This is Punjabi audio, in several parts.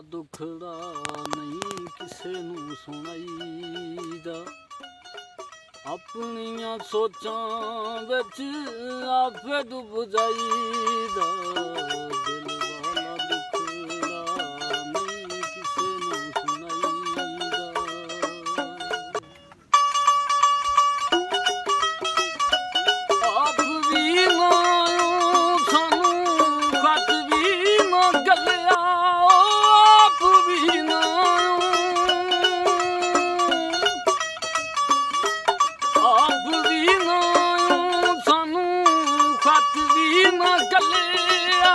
ਦੁਖੜਾ ਨਹੀਂ ਕਿਸੇ ਨੂੰ ਸੁਣਾਈਦਾ, ਆਪਣੀਆਂ ਸੋਚਾਂ ਵਿੱਚ ਆਪੇ ਡੁੱਬ ਜਾਈਦਾ। ਦਿਲ ਵਾਲਾ ਦੁਖੜਾ ਨਹੀਂ ਕਿਸੇ ਨੂੰ ਸੁਣਾਈਦਾ। ਆਪ ਵੀ ਨਾ ਸਾਨੂੰ ਖਤ ਵੀ ਨਾ ਗੱਲਿਆ, ਆਪ ਵੀ ਨਾ ਵੀ ਨਾ ਗੱਲਿਆ।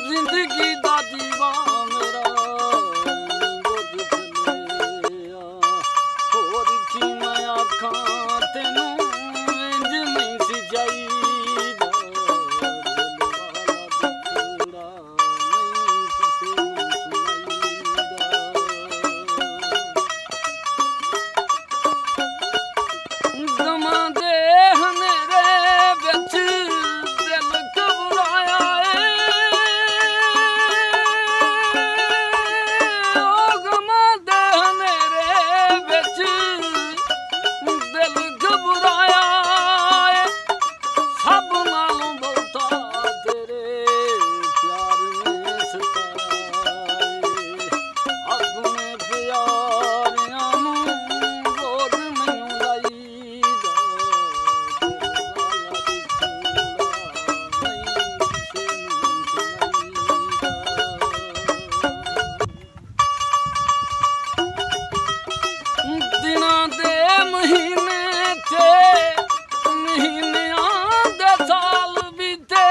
ਜ਼ਿੰਦਗੀ ਦਾ ਦੀਵਾ ਮੇਰਾ ਬੁਝ ਚੱਲਿਆ, ਹੋਰ ਕੀ ਮੈਂ ਆਖਾਂ ਤੈਨੂੰ ਇੰਝ ਨਹੀਂ ਸੀ ਜਾਈਦਾ। ਦਿਲ ਵਾਲਾ ਦੁਖੜਾ ਨਹੀਂ ਕਿਸੇ ਨੂੰ ਸੁਣਾਈਦਾ। ਗਮਾਂ ਦੇ ਹਨੇਰੇ ਵਿੱਚ ਦਿਨਾਂ ਦੇ ਮਹੀਨੇ ਤੇ ਮਹੀਨਿਆਂ ਦੇ ਸਾਲ ਬੀਤੇ,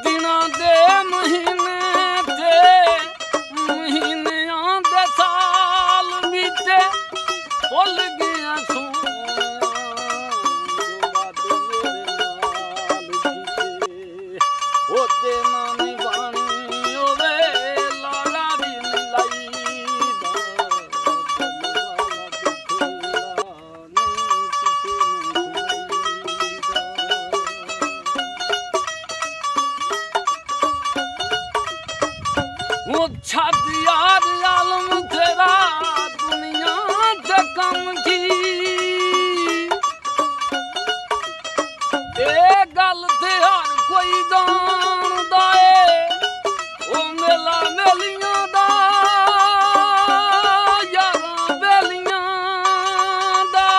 ਦਿਨਾਂ ਦੇ ਮਹੀਨੇ ਤੇ ਮਹੀਨਿਆਂ ਦੇ ਸਾਲ ਬੀਤੇ। ਭੁੱਲ ਗਿਆ ਸੋਹਣਿਆ ਜੋ ਵਾਦੇ ਮੇਰੇ ਨਾਲ ਕੀਤੇ, ਉਹਦੇ ਨਾਂ ਨਹੀਂ ਬਾਣੀ ਹੋਵੇ ਛੱਡ ਯਾਰ ਆਲਮ ਤੇਰਾ ਦੁਨੀਆ ਦੇ ਕੰਮ ਕੀ। ਇਹ ਗੱਲ ਤੇ ਹਰ ਕੋਈ ਜਾਣਦਾ ਏ, ਉਹ ਮੇਲਾ ਮੇਲੀਆਂ ਦਾ ਯਾਰਾਂ ਬੇਲੀਆਂ ਦਾ।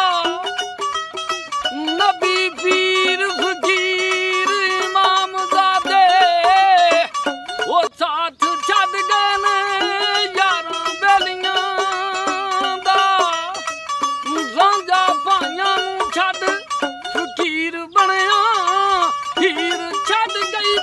ਨਬੀ ਪੀਰ ਫਕੀਰ ਇਮਾਮਜ਼ਾਦੇ ਉਹ ਸਾਥ ਛੱਡ ਗਏ ਨੇ ਯਾਰਾਂ ਬੇਲੀਆਂ ਦਾ। ਰਾਂਝਾ ਭਾਈਆਂ ਨੂੰ ਛੱਡ ਫਕੀਰ ਬਣਿਆ, ਹੀਰ ਛੱਡ ਗਈ